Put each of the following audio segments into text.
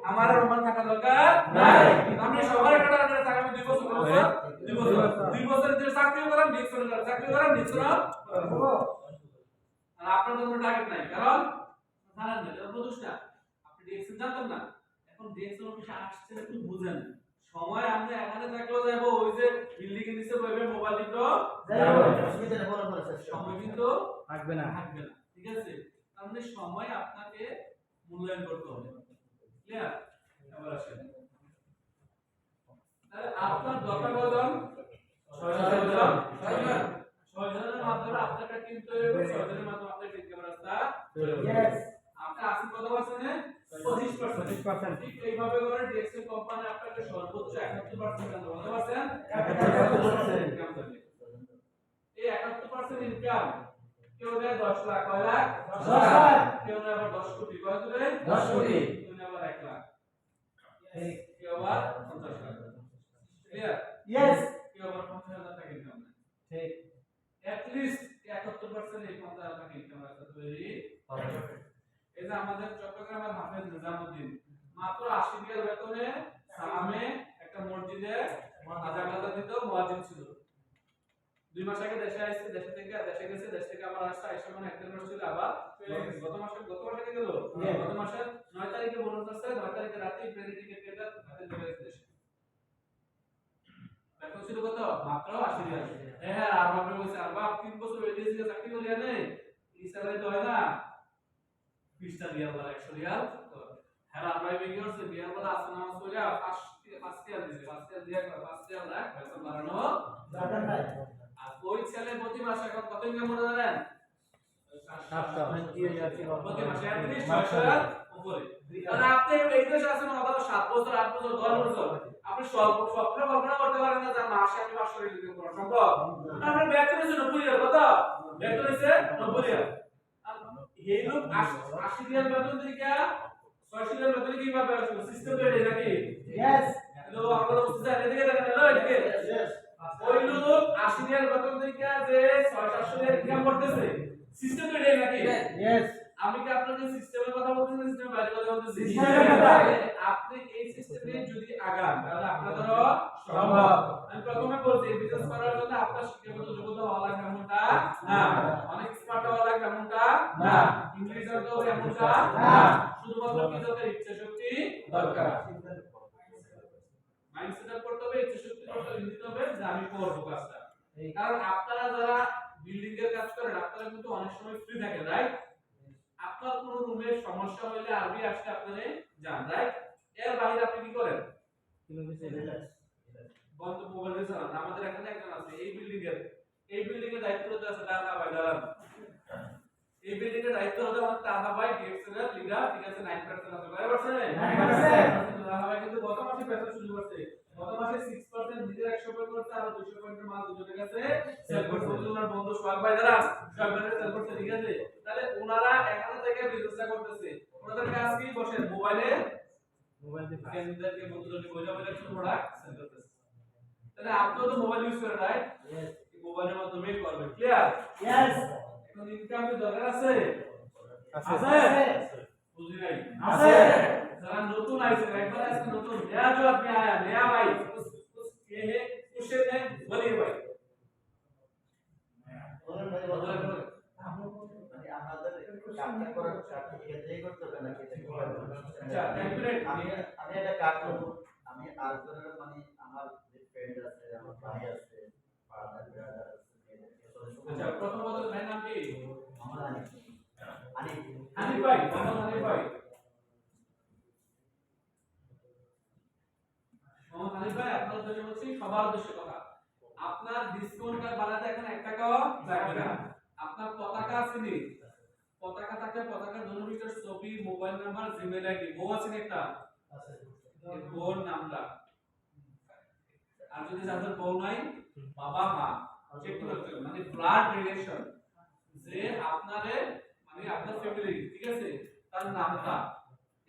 আমার রোমান থাকা দরকার নাই। আমি সবার একটা টার্গেট আগামী 2 বছর করব, 2 বছর যে চাকরি করার ডিকশন করার চাকরি করার ডিকশন করব। আর আপনাদের কোনো টার্গেট নাই, কারণ জানেন না এটা প্রদুষণ। আপনি ডিকশন জানতেন না, এখন ডিকশন অফিসে আসছে একটু বুঝেন। সময় আমরা এখানে থাকলেও যাব, ওই যে বিল্ডিং এর নিচে বসে মোবাইল দিতো যাব, অসুবিধা নেই, বড় বড় সময় কিন্তু থাকবে না, ঠিক আছে? তাহলে সময় আপনাকে মূল্যায়ন করতে হবে। ক্লিয়ার? এবার আসেন, তাহলে আপনার দরকার কতজন? 6 জন। 6 জনের মাধ্যমে আপনাকে কিন্তু 6 জনের মাধ্যমে আপনাকে ঠিক করার রাস্তা यस। আপনি 80 কত পার্সেন্টে 25%। ঠিক এইভাবে করে ডিএক্সএল কোম্পানি আপনাকে সর্বোচ্চ 71% দেন। কত পার্সেন্ট? 71% ইনকাম দেবে। এই 71% ইনকাম কেউ দেয় 10 লাখ, কয় লাখ? 10 লাখ। কেউ দেয় আবার 10 কোটি, কয় দেবে? 10 কোটি। কেউ দেয় আবার 1 লাখ, কেউ আবার 50 লাখ। ক্লিয়ার? यस। কেউ আবার 50,000 টাকা ইনকাম দেয়। ঠিক, at least 71% এই 50,000 টাকা ইনকাম আছে তৈরি হবে। এই যে আমাদের চট্টগ্রামের হাফেজ নিজামউদ্দিন মাত্র 80 টাকার বেতনে সালামে একটা মসজিদে আজান দিত, মুয়াজ্জিন ছিল। 2 মাস আগে দেশে আসছে, দেশ থেকে আবার আসছে, আইসা মানে একদিন মাস ছিল, আবার গত মাসে কি গেল? গত মাসে 9 তারিখে বোনাস আসছে, 9 তারিখে রাতে প্লেন টিকেট কেটে হাতে চলে গেছে দেশে। বেতন ছিল কত? মাত্র 80 টাকা। হ্যাঁ, আর বাপরে কইছে, আর বাপ 3 বছর হয়ে গেছে চাকরি করিয়া নেই, এই স্যালারি তো হয় না, 20টা রিয়াল বা 100 রিয়াল। হ্যাঁ, আর ভাই বেগে হচ্ছে বিয়ার বলা আছে, নামাজ পড়িয়া 5 রিয়াল দিছে, 5 রিয়াল দিয়া 5 রিয়াল লাখ বেতন বাড়ানো দরকার নাই। আর ওই ছেলে প্রতি মাসে এখন কত ইনকাম করে জানেন? 700 প্রতি মাসে, অ্যাটলিস্ট 600 উপরে। আর আপনি এই দেশে আছেন অথবা 7 বছর 8 বছর 10 বছর, আপনি স্বপ্ন কল্পনা করতে পারেন না যে মাসে আমি 500 রিয়াল ইনকাম করা সম্ভব। আপনার বেতন হচ্ছে 90 রিয়াল, কত বেতন হচ্ছে? 90 রিয়াল। এই লোক 80 রিয়াল বেতন থেকে 600 রিয়াল বেতন কিভাবে আসবে? সিস্টেম তো এটাই নাকি? यस। হ্যালো, আপনারা বুঝতে চান? এদিকে দেখেন, হ্যালো এদিকে। यस। ওই লোক 80 রিয়াল বেতন থেকে যে 600 রিয়াল ইনকাম করতেছে, সিস্টেম তো এটাই নাকি? यस। আমি কি আপনাকে সিস্টেমের কথা বলতেছি, সিস্টেমের বাইরে কথা বলতেছি? সিস্টেমের কথা। আপনি এই সিস্টেমে যদি আগান তাহলে আপনাদেরও সম্ভব। আমি প্রথমে বলছি বিজনেস করার জন্য আপনার শিক্ষাগত যোগ্যতা হওয়া লাগবে এমনটা না, অনেক স্মার্ট হওয়া লাগবে এমনটা না, ইংলিশ জানতে হবে এমনটা না, শুধুমাত্র কি দরকার? ইচ্ছা শক্তি দরকার। মাইন্ড সেট আপ করতে হবে, ইচ্ছা শক্তি দরকার, নিতে হবে যে আমি করব কাজটা। কারণ আপনারা যারা বিল্ডিং এর কাজ করেন, আপনারা কিন্তু অনেক সময় ফ্রি থাকেন, রাইট? আপনার কোন রুমের সমস্যা হইলে আরবি আসতে আপনারে যান, রাইট? এর বাইরে আপনি কি করেন? বন্ধ মোবাইল দিয়ে চালান। আমাদের এখানে একজন আছে এই বিল্ডিং এর দায়িত্ব আছে দাদা ভাই, দাঁড়ান। এই বিল্ডিং এর দায়িত্ব হলো আমার দাদা ভাই, ডিএক্সএল এর লিডার, ঠিক আছে? 9% আছে, কয় পার্সেন্ট? 9%। দাদা ভাই কিন্তু গত মাসে বেতন শুরু করছে, গত মাসে 6% নিজের 100 পয়েন্ট করতে, আর 200 পয়েন্টের মাল দুজনের কাছে সেল করতে। ওনার বন্ধু সোহাগ ভাই, দাঁড়ান, সোহাগ ভাই সেল করতে, ঠিক আছে? তাহলে ওনারা এখানে থেকে বিজনেসটা করতেছে। ওনাদের কাজ কি? বসে মোবাইলে ক্যান্ডিডেটকে বন্ধুদেরকে বোঝা কিছু প্রোডাক্ট সেল করতেছে। তাহলে আপনিও তো মোবাইল ইউজ করেন, রাইট? यस। মোবাইলের মাধ্যমে করবেন। ক্লিয়ার? यस। এখন ইনকাম এর দরকার আছে? আছে? বুঝি নাই? আছে। যারা নতুন আইছে, একবার আজকে নতুন নয়া जो আপনি आया नया भाई ये है खुश है बोलिए भाई। বলেন ভাই, বলেন। মানে আমাদের কাজটা করার সার্টিফিকেট দিয়ে করতে হবে নাকি? আচ্ছা, ক্যালকুলেট। আমি একটা কাজ করব, আমি আর করে মানে আমার যে ফ্রেন্ড আছে, আমার ভাই আছে, ফাদার ব্রাদার আছে। আচ্ছা, প্রথম কথা ভাই নাম কি? মোহাম্মদ আনিফ। আনিফ ভাই, মোহাম্মদ আনিফ ভাই। মোহাম্মদ আনিফ ভাই, আপনার উদ্দেশ্য হচ্ছে সবার উদ্দেশ্যে কথা। আপনার ডিসকাউন্ট কার্ড বানাতে এখন 1 টাকাও লাগবে না। আপনার পতাকা আছে নি? পতাকা থাকলে পতাকার দুটো ভিতর ছবি, মোবাইল নাম্বার, জিমেইল আইডি, বউ আছে একটা? আছে। এই বউর নামটা। আর যদি যাদের বউ নাই, বাবা মা চেক করতে হবে, মানে ব্লাড রিলেশন, যে আপনারে মানে আপনার ফ্যামিলি, ঠিক আছে? তার নামটা,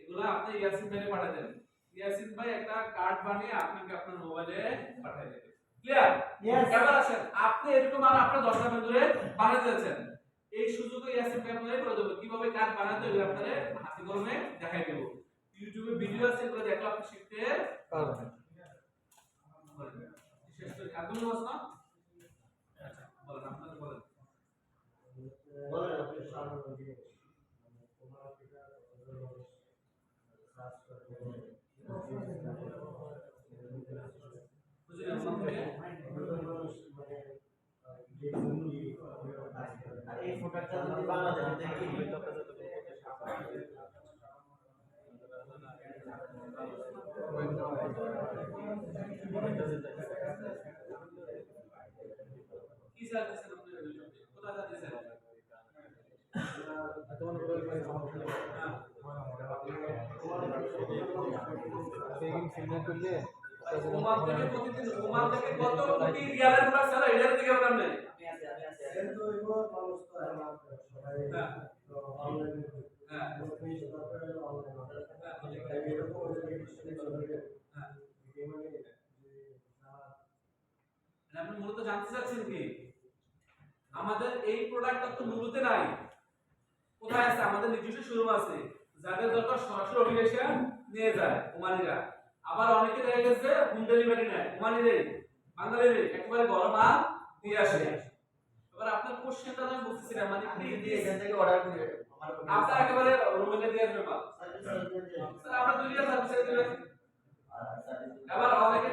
এগুলা আপনি ইয়াসিন ভাইকে পাঠিয়ে দেন। ইয়াসিন ভাই একটা কার্ড বানিয়ে আপনাকে আপনার মোবাইলে পাঠিয়ে দেবে। ক্লিয়ার? यस। এবার আসেন, আপনি এরকম আর আপনার 10টা বন্ধুরে বানিয়ে দিয়েছেন, এই সুযোগে ইয়াসিন ভাই আপনাকে করে দেব কিভাবে কার্ড বানাতে হবে, আপনারে হাতে কলমে দেখাই দেব। ইউটিউবে ভিডিও আছে এগুলো দেখলে আপনি শিখতে পারবেন। শেষ করে একদম বস না। আচ্ছা বলেন আপনারা বলেন আপনি সামনে দিকে তোমার এটা সার্চ করে বুঝলেন আপনারা এই ফটোটা যদি বাংলাদেশে দেখি কি স্যার দিছেন আপনারা কোথা থেকে দিছেন তোমার সিগন্যাল করলে ওমান থেকে প্রতিদিন ওমান থেকে কত কোটি রিয়ালের পুরো স্যার এটার দিকে আমরা নেই কিন্তু এগুলো মানুষ তো আমার সবাই তো অনলাইন হ্যাঁ ফিস তারপরে অনলাইন এরকম রেজিস্ট্রেশন চলে হ্যাঁ মানে যে আপনি মূলত জানতে চাচ্ছেন কি আমাদের এই প্রোডাক্টটা তো মূলতে নাই কোথায় আছে আমাদের নিজস্ব শোরুম আছে যাদের দরকার সরাসরি অফিসে নিয়ে যায় ওমানিরা আবার অনেকে দেখা গেছে হোম ডেলিভারি নেয় ওমানিরে বাঙালির একেবারে গরম মাল দিয়ে আসে এবার আপনার কোশ্চেনটা আমি বলতেছিলাম মানে কি এখান থেকে অর্ডার করে আপনার একেবারে রুমে দিয়ে আসবে মাল স্যার আমরা দুইটা সার্ভিস দিবেন এবার অনেকে